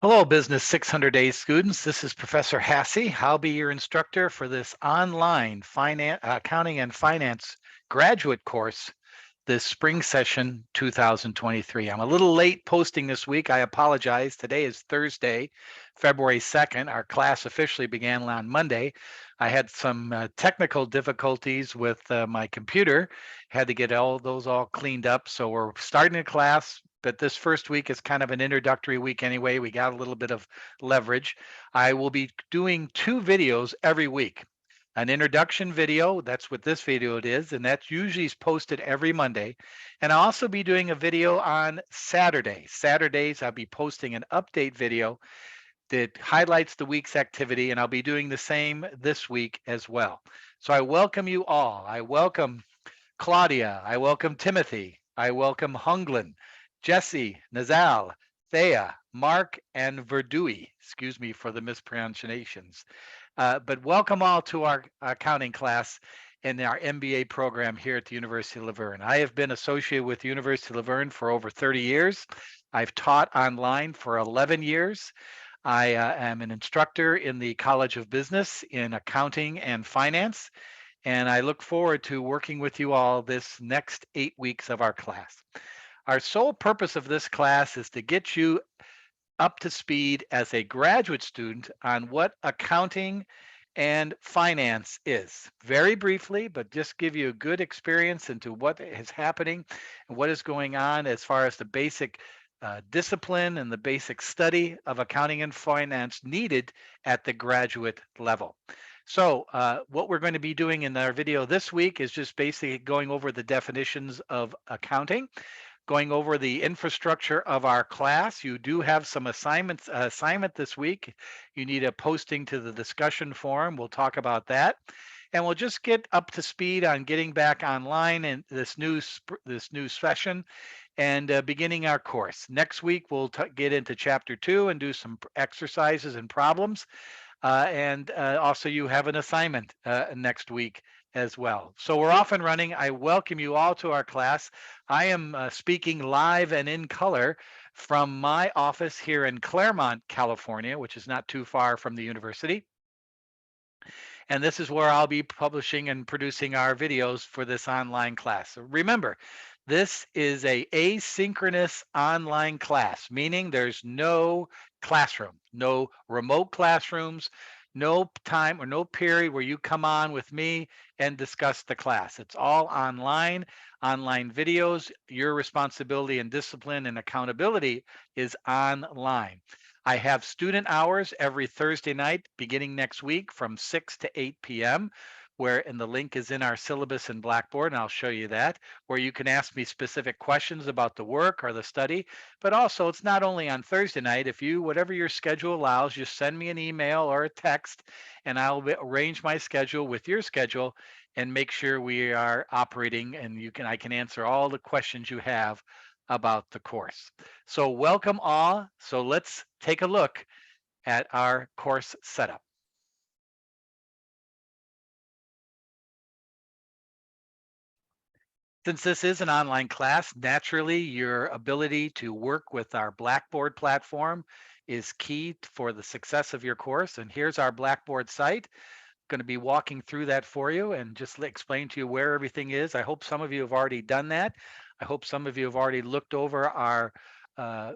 Hello, Business 600 Days students. This is Professor Hassey. I'll be your instructor for this online accounting and finance graduate course this spring session 2023. I'm a little late posting this week. I apologize. Today is Thursday, February 2nd. Our class officially began on Monday. I had some technical difficulties with my computer, had to get all those all cleaned up. So we're starting a class, but this first week is kind of an introductory week anyway. We got a little bit of leverage. I will be doing 2 videos every week. An introduction video, that's what this video it is, and that's usually posted every Monday. And I'll also be doing a video on Saturday. Saturdays, I'll be posting an update video that highlights the week's activity, and I'll be doing the same this week as well. So I welcome you all. I welcome Claudia. I welcome Timothy. I welcome Hunglin, Jesse, Nazal, Thea, Mark, and Verdui. Excuse me for the mispronunciations. But welcome all to our accounting class in our MBA program here at the University of La Verne. I have been associated with the University of La Verne for over 30 years. I've taught online for 11 years. I am an instructor in the College of Business in accounting and finance, and I look forward to working with you all this next 8 weeks of our class. Our sole purpose of this class is to get you up to speed as a graduate student on what accounting and finance is. Very briefly, but just give you a good experience into what is happening and what is going on as far as the basic discipline and the basic study of accounting and finance needed at the graduate level. So what we're going to be doing in our video this week is just basically going over the definitions of accounting, going over the infrastructure of our class. You do have some assignment this week. You need a posting to the discussion forum. We'll talk about that. And we'll just get up to speed on getting back online in this new session and beginning our course. Next week, we'll get into chapter 2 and do some exercises and problems. Also, you have an assignment next week as well. So we're off and running. I welcome you all to our class. I am speaking live and in color from my office here in Claremont, California, which is not too far from the university. And this is where I'll be publishing and producing our videos for this online class. So remember, this is a asynchronous online class, meaning there's no classroom, no remote classrooms, no time or no period where you come on with me and discuss the class. It's all online videos. Your responsibility and discipline and accountability is online. I have student hours every Thursday night beginning next week from 6 to 8 p.m. And the link is in our syllabus in Blackboard, and I'll show you that, where you can ask me specific questions about the work or the study. But also, it's not only on Thursday night. If you, whatever your schedule allows, just send me an email or a text, and I'll arrange my schedule with your schedule and make sure we are operating, and I can answer all the questions you have about the course. So welcome all. So let's take a look at our course setup. Since this is an online class, naturally your ability to work with our Blackboard platform is key for the success of your course. And here's our Blackboard site. Going to be walking through that for you and just explain to you where everything is. I hope some of you have already done that. I hope some of you have already looked over our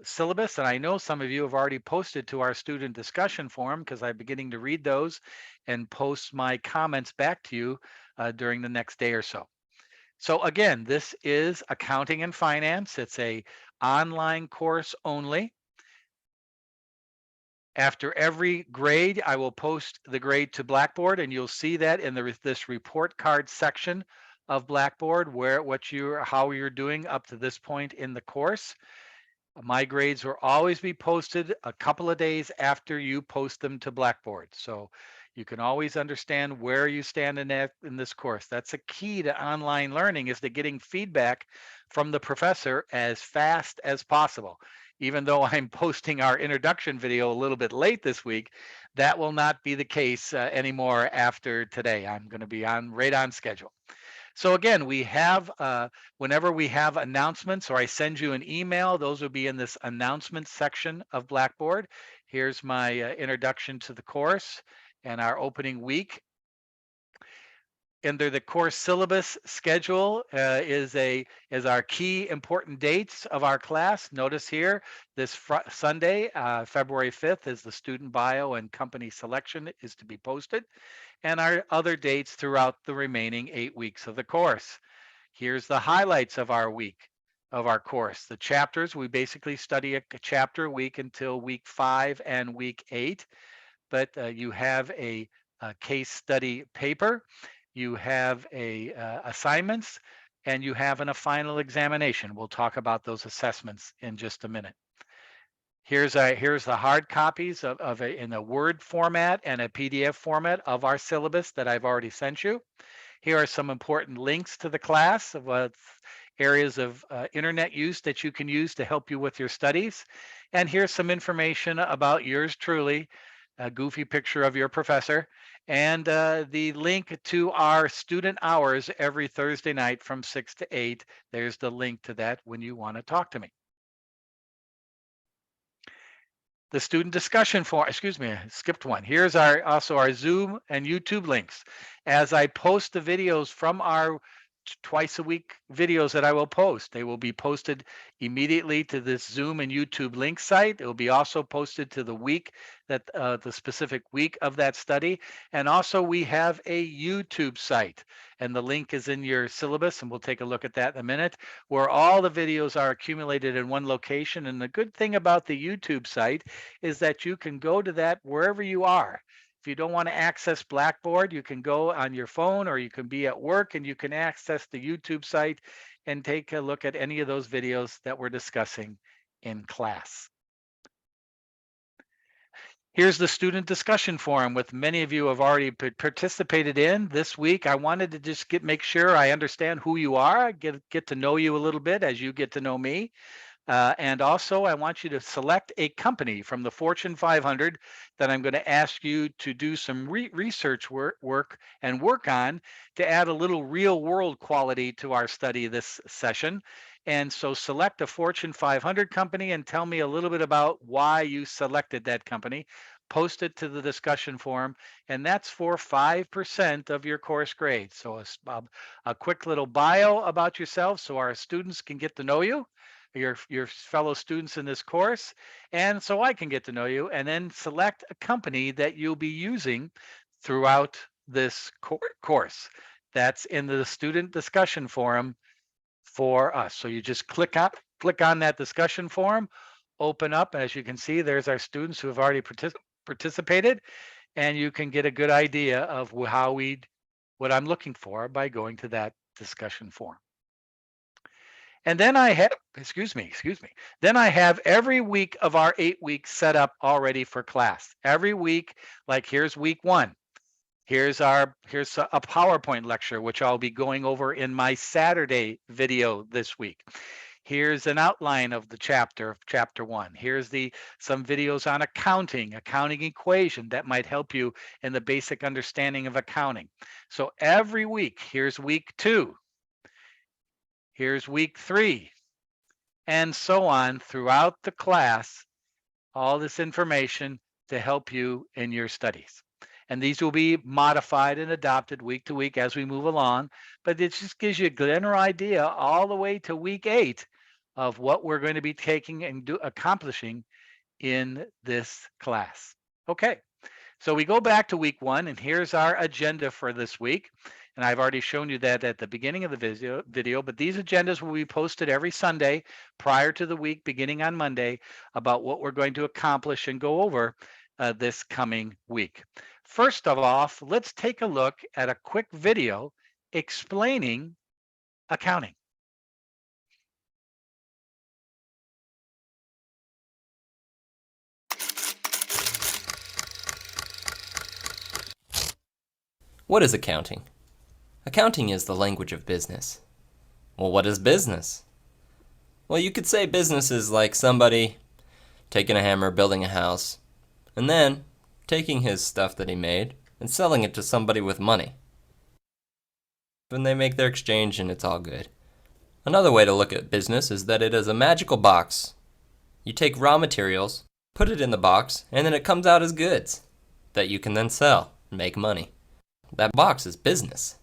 syllabus, and I know some of you have already posted to our student discussion forum because I'm beginning to read those and post my comments back to you during the next day or so. So again, this is accounting and finance. It's a online course only. After every grade, I will post the grade to Blackboard, and you'll see that in this report card section of Blackboard, how you're doing up to this point in the course. My grades will always be posted a couple of days after you post them to Blackboard. So you can always understand where you stand in this course. That's a key to online learning, is to getting feedback from the professor as fast as possible. Even though I'm posting our introduction video a little bit late this week, that will not be the case anymore after today. I'm going to be right on schedule. So again, we have, whenever we have announcements or I send you an email, those will be in this announcements section of Blackboard. Here's my introduction to the course and our opening week. Under the course syllabus schedule is our key important dates of our class. Notice here, this Sunday, February 5th, is the student bio and company selection is to be posted, and our other dates throughout the remaining 8 weeks of the course. Here's the highlights of our week of our course. The chapters, we basically study a chapter a week until week 5 and week 8, but you have a case study paper, you have a assignments, and you have a final examination. We'll talk about those assessments in just a minute. Here's the hard copies in a Word format and a PDF format of our syllabus that I've already sent you. Here are some important links to the class of areas of internet use that you can use to help you with your studies. And here's some information about yours truly, a goofy picture of your professor, and the link to our student hours every Thursday night from 6 to 8. There's the link to that when you want to talk to me. The student discussion forum, excuse me, I skipped one. Here's also our Zoom and YouTube links. As I post the videos from our twice a week videos that I will post, they will be posted immediately to this Zoom and YouTube link site. It will be also posted to the week that the specific week of that study. And also we have a YouTube site, and the link is in your syllabus, and we'll take a look at that in a minute, where all the videos are accumulated in one location. And the good thing about the YouTube site is that you can go to that wherever you are. If you don't want to access Blackboard, you can go on your phone, or you can be at work and you can access the YouTube site and take a look at any of those videos that we're discussing in class. Here's the student discussion forum, with many of you have already participated in this week. I wanted to just make sure I understand who you are, get to know you a little bit as you get to know me. And also, I want you to select a company from the Fortune 500 that I'm going to ask you to do some research work on to add a little real world quality to our study this session. And so select a Fortune 500 company and tell me a little bit about why you selected that company. Post it to the discussion forum, and that's for 5% of your course grade. So a quick little bio about yourself so our students can get to know you, your fellow students in this course, and so I can get to know you, and then select a company that you'll be using throughout this course. That's in the student discussion forum for us. So you just click on that discussion forum, open up, and as you can see, there's our students who have already participated, and you can get a good idea of what I'm looking for by going to that discussion forum. And then I have, excuse me. Then I have every week of our 8 weeks set up already for class. Every week, like here's week 1. Here's a PowerPoint lecture, which I'll be going over in my Saturday video this week. Here's an outline of the chapter 1. Here's some videos on accounting equation that might help you in the basic understanding of accounting. So every week, here's week 2. Here's week 3, and so on throughout the class, all this information to help you in your studies. And these will be modified and adopted week to week as we move along, but it just gives you a general idea all the way to week 8 of what we're going to be taking and accomplishing in this class. Okay, so we go back to week 1, and here's our agenda for this week. And I've already shown you that at the beginning of the video, but these agendas will be posted every Sunday prior to the week beginning on Monday about what we're going to accomplish and go over this coming week. First of all, let's take a look at a quick video explaining accounting. What is accounting? Accounting is the language of business. Well, what is business? Well, you could say business is like somebody taking a hammer, building a house, and then taking his stuff that he made and selling it to somebody with money. and they make their exchange and it's all good. Another way to look at business is that it is a magical box. You take raw materials, put it in the box, and then it comes out as goods that you can then sell and make money. That box is business.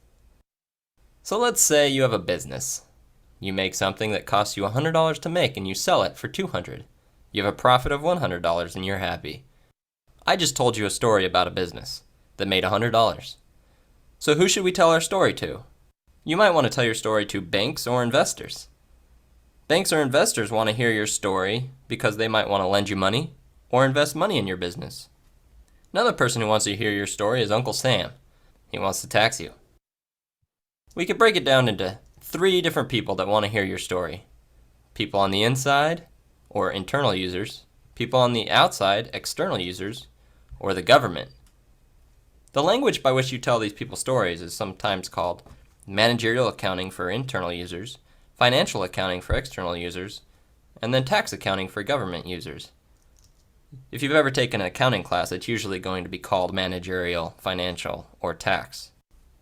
So let's say you have a business. You make something that costs you $100 to make and you sell it for $200. You have a profit of $100 and you're happy. I just told you a story about a business that made $100. So who should we tell our story to? You might want to tell your story to banks or investors. Banks or investors want to hear your story because they might want to lend you money or invest money in your business. Another person who wants to hear your story is Uncle Sam. He wants to tax you. We could break it down into 3 different people that want to hear your story. People on the inside, or internal users. People on the outside, external users, or the government. The language by which you tell these people stories is sometimes called managerial accounting for internal users, financial accounting for external users, and then tax accounting for government users. If you've ever taken an accounting class, it's usually going to be called managerial, financial, or tax.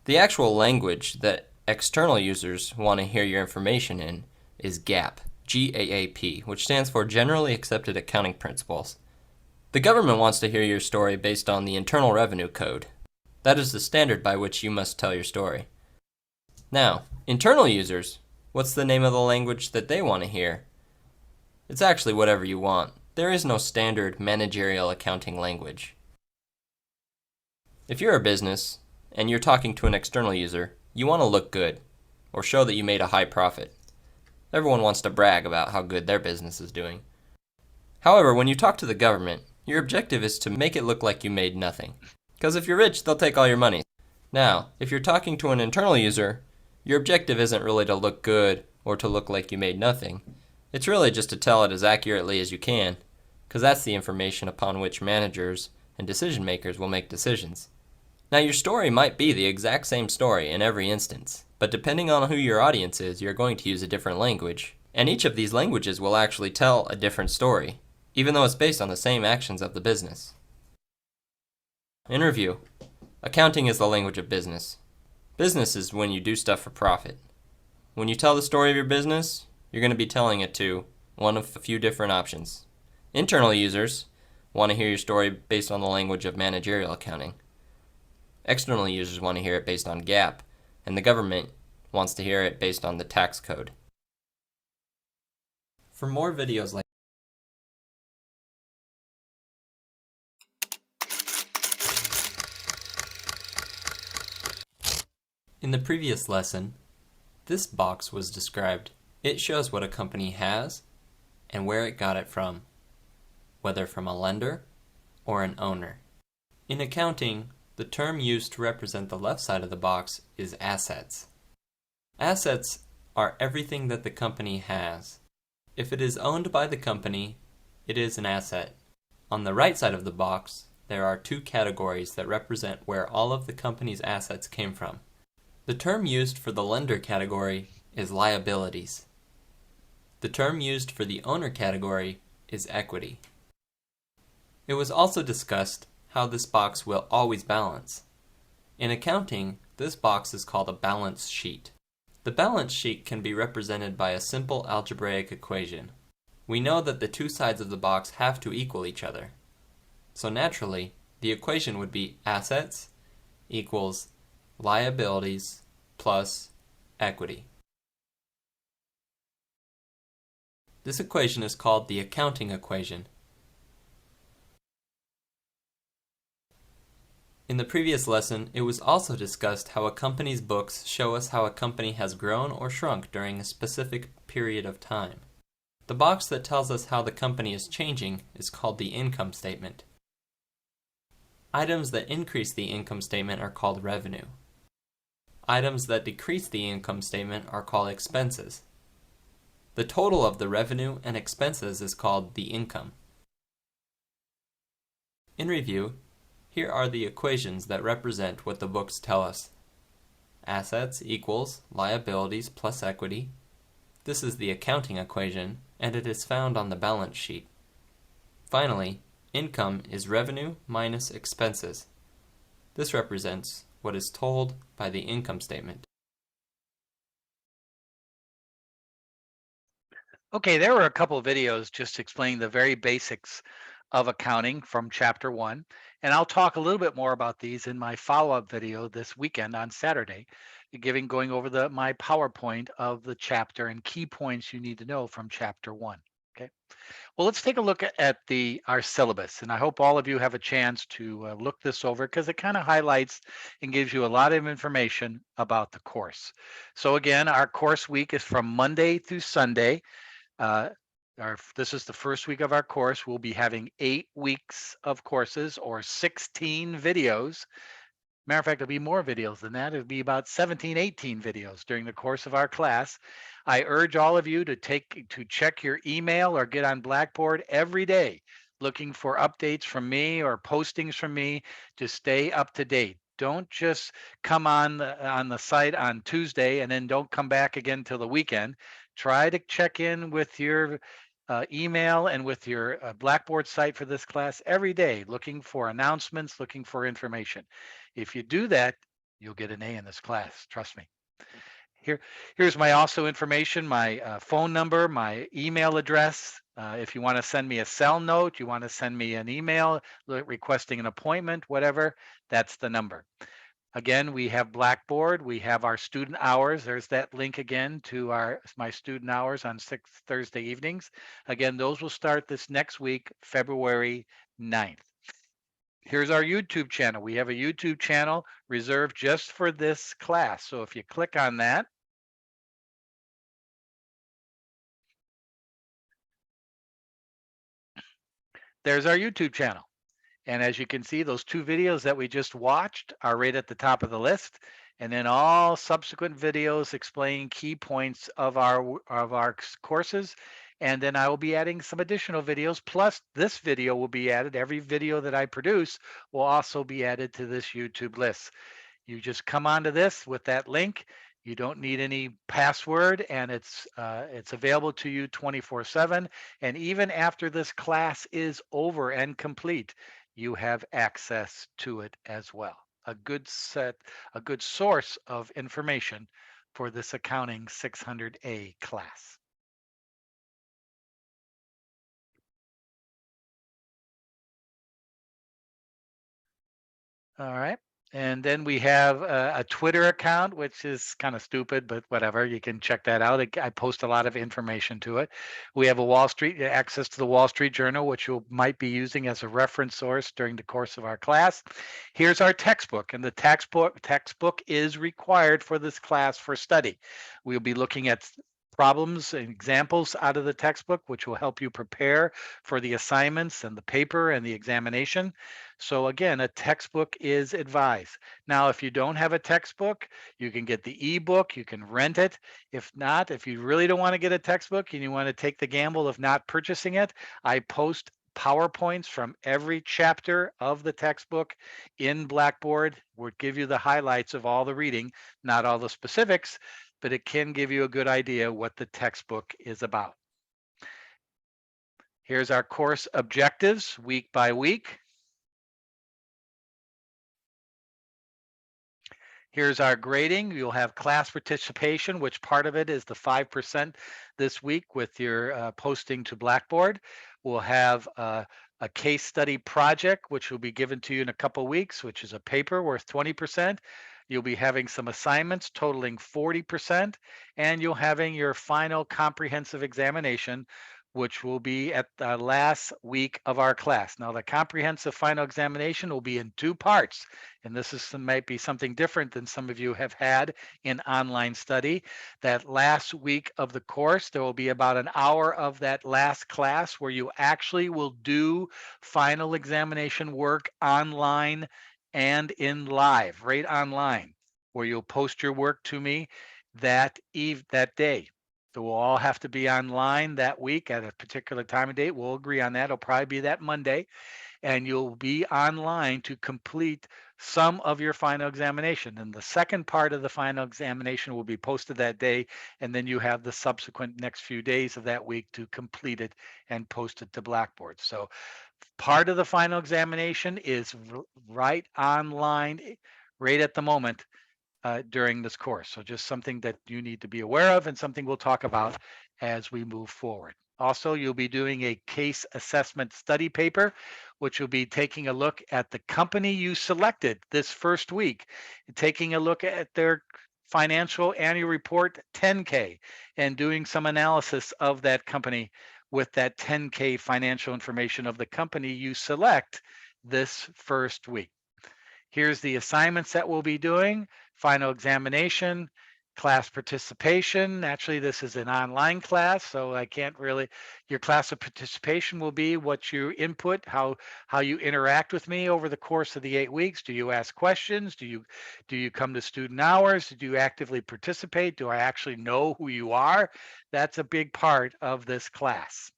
The actual language that external users want to hear your information in is GAAP, G-A-A-P, which stands for Generally Accepted Accounting Principles. The government wants to hear your story based on the Internal Revenue Code. That is the standard by which you must tell your story. Now, internal users, what's the name of the language that they want to hear? It's actually whatever you want. There is no standard managerial accounting language. If you're a business and you're talking to an external user, you want to look good or show that you made a high profit. Everyone wants to brag about how good their business is doing. However, when you talk to the government, your objective is to make it look like you made nothing. Because if you're rich, they'll take all your money. Now, if you're talking to an internal user, your objective isn't really to look good or to look like you made nothing. It's really just to tell it as accurately as you can, because that's the information upon which managers and decision makers will make decisions. Now, your story might be the exact same story in every instance, but depending on who your audience is, you're going to use a different language. And each of these languages will actually tell a different story, even though it's based on the same actions of the business. In review, accounting is the language of business. Business is when you do stuff for profit. When you tell the story of your business, you're going to be telling it to one of a few different options. Internal users want to hear your story based on the language of managerial accounting. External users want to hear it based on GAAP, and the government wants to hear it based on the tax code. For more videos like in the previous lesson, this box was described. It shows what a company has and where it got it from, whether from a lender or an owner. In accounting, the term used to represent the left side of the box is assets. Assets are everything that the company has. If it is owned by the company, it is an asset. On the right side of the box, there are 2 categories that represent where all of the company's assets came from. The term used for the lender category is liabilities. The term used for the owner category is equity. It was also discussed how this box will always balance. In accounting, this box is called a balance sheet. The balance sheet can be represented by a simple algebraic equation. We know that the 2 sides of the box have to equal each other. So naturally, the equation would be assets equals liabilities plus equity. This equation is called the accounting equation. In the previous lesson, it was also discussed how a company's books show us how a company has grown or shrunk during a specific period of time. The box that tells us how the company is changing is called the income statement. Items that increase the income statement are called revenue. Items that decrease the income statement are called expenses. The total of the revenue and expenses is called the income. In review, here are the equations that represent what the books tell us. Assets equals liabilities plus equity. This is the accounting equation, and it is found on the balance sheet. Finally, income is revenue minus expenses. This represents what is told by the income statement. Okay, there were a couple of videos just explaining the very basics of accounting from chapter one. And I'll talk a little bit more about these in my follow-up video this weekend on Saturday, going over my PowerPoint of the chapter and key points you need to know from chapter one. Okay. Well, let's take a look at our syllabus, and I hope all of you have a chance to look this over because it kind of highlights and gives you a lot of information about the course. So again, our course week is from Monday through Sunday. Uh, this is the first week of our course. We'll be having 8 weeks of courses or 16 videos. Matter of fact, there'll be more videos than that. It'll be about 17, 18 videos during the course of our class. I urge all of you to check your email or get on Blackboard every day looking for updates from me or postings from me to stay up to date. Don't just come on the site on Tuesday and then don't come back again till the weekend. Try to check in with your email and with your Blackboard site for this class every day, looking for announcements, looking for information. If you do that, you'll get an A in this class. Trust me. Here's my also information, my phone number, my email address. If you want to send me a cell note, you want to send me an email requesting an appointment, whatever, that's the number. Again, we have Blackboard. We have our student hours. There's that link again to my student hours on Thursday evenings. Again, those will start this next week, February 9th. Here's our YouTube channel. We have a YouTube channel reserved just for this class. So if you click on that, there's our YouTube channel. And as you can see, those 2 videos that we just watched are right at the top of the list. And then all subsequent videos explaining key points of our courses. And then I will be adding some additional videos. Plus, this video will be added. Every video that I produce will also be added to this YouTube list. You just come onto this with that link. You don't need any password, and it's available to you 24/7. And even after this class is over and complete, you have access to it as well. A good source of information for this Accounting 600A class. All right. And then we have a Twitter account, which is kind of stupid, but whatever. You can check that out. I post a lot of information to it. We have access to the Wall Street Journal, which you might be using as a reference source during the course of our class. Here's our textbook, and the textbook is required for this class for study. We'll be looking at problems and examples out of the textbook, which will help you prepare for the assignments and the paper and the examination. So again, a textbook is advised. Now, if you don't have a textbook, you can get the ebook, you can rent it. If not, if you really don't want to get a textbook and you want to take the gamble of not purchasing it, I post PowerPoints from every chapter of the textbook in Blackboard. We'll give you the highlights of all the reading, not all the specifics, but it can give you a good idea what the textbook is about. Here's our course objectives week by week. Here's our grading. You'll have class participation, which part of it is the 5% this week with your posting to Blackboard. We'll have a case study project, which will be given to you in a couple weeks, which is a paper worth 20%. You'll be having some assignments totaling 40%, and you'll having your final comprehensive examination, which will be at the last week of our class. Now, the comprehensive final examination will be in 2 parts, and might be something different than some of you have had in online study. That last week of the course, there will be about an hour of that last class where you actually will do final examination work online and in live, right online, where you'll post your work to me that day. So we'll all have to be online that week at a particular time and date. We'll agree on that. It'll probably be that Monday, and you'll be online to complete some of your final examination. And the second part of the final examination will be posted that day, and then you have the subsequent next few days of that week to complete it and post it to Blackboard. So part of the final examination is right online, right at the moment during this course. So just something that you need to be aware of and something we'll talk about as we move forward. Also, you'll be doing a case assessment study paper, which will be taking a look at the company you selected this first week, taking a look at their financial annual report 10K and doing some analysis of that company with that 10K financial information of the company you select this first week. Here's the assignments that we'll be doing: final examination, class participation. Naturally, this is an online class, so I can't really, your class of participation will be what you input, how you interact with me over the course of the 8 weeks. Do you ask questions? Do you come to student hours? Do you actively participate? Do I actually know who you are? That's a big part of this class.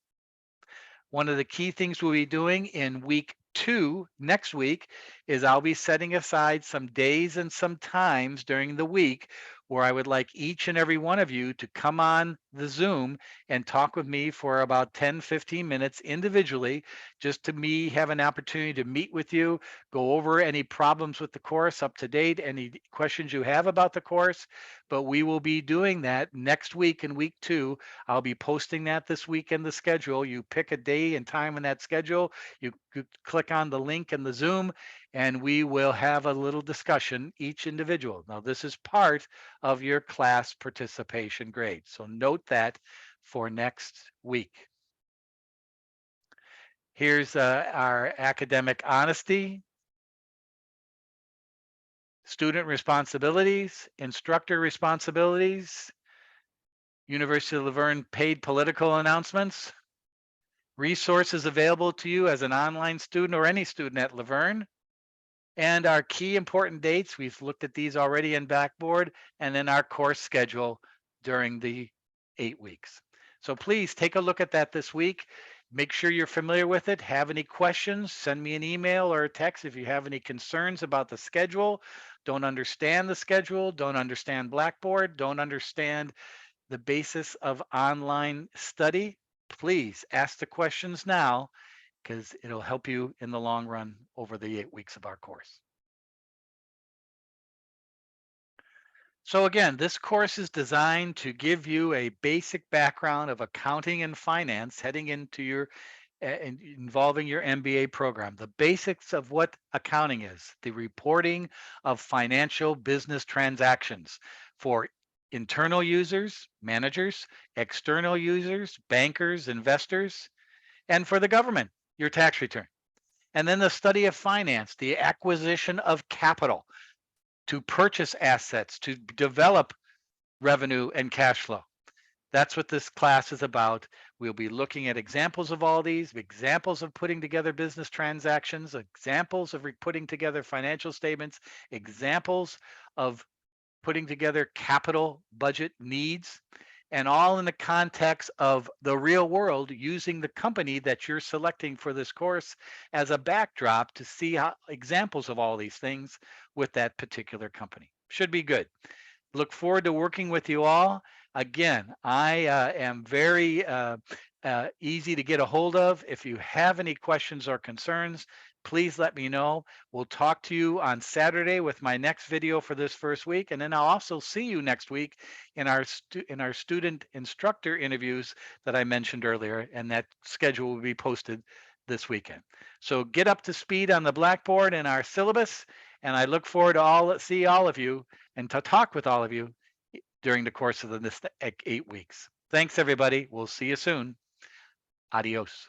One of the key things we'll be doing in week 2 next week is I'll be setting aside some days and some times during the week where I would like each and every one of you to come on the Zoom and talk with me for about 10-15 minutes individually, just to me have an opportunity to meet with you, go over any problems with the course up to date, any questions you have about the course. But we will be doing that next week in week 2. I'll be posting that this week in the schedule. You pick a day and time in that schedule, you click on the link in the Zoom, and we will have a little discussion, each individual. Now, this is part of your class participation grade, so note that for next week. Here's our academic honesty, student responsibilities, instructor responsibilities, University of La Verne paid political announcements, resources available to you as an online student or any student at La Verne, and our key important dates. We've looked at these already in Blackboard, and then our course schedule during the 8 weeks. So please take a look at that this week. Make sure you're familiar with it. Have any questions, send me an email or a text if you have any concerns about the schedule, don't understand the schedule, don't understand Blackboard, don't understand the basis of online study. Please ask the questions now, because it'll help you in the long run over the 8 weeks of our course. So again, this course is designed to give you a basic background of accounting and finance heading into your involving your MBA program. The basics of what accounting is, the reporting of financial business transactions for internal users, managers, external users, bankers, investors, and for the government, your tax return. And then the study of finance, the acquisition of capital to purchase assets, to develop revenue and cash flow. That's what this class is about. We'll be looking at examples of all these, examples of putting together business transactions, examples of putting together financial statements, examples of putting together capital budget needs, and all in the context of the real world, using the company that you're selecting for this course as a backdrop to see how examples of all these things with that particular company. Should be good. Look forward to working with you all. Again, I am very easy to get a hold of. If you have any questions or concerns, please let me know. We'll talk to you on Saturday with my next video for this first week, and then I'll also see you next week in our student instructor interviews that I mentioned earlier, and that schedule will be posted this weekend. So get up to speed on the Blackboard and our syllabus, and I look forward to see all of you and to talk with all of you during the course of this 8 weeks. Thanks, everybody. We'll see you soon. Adios.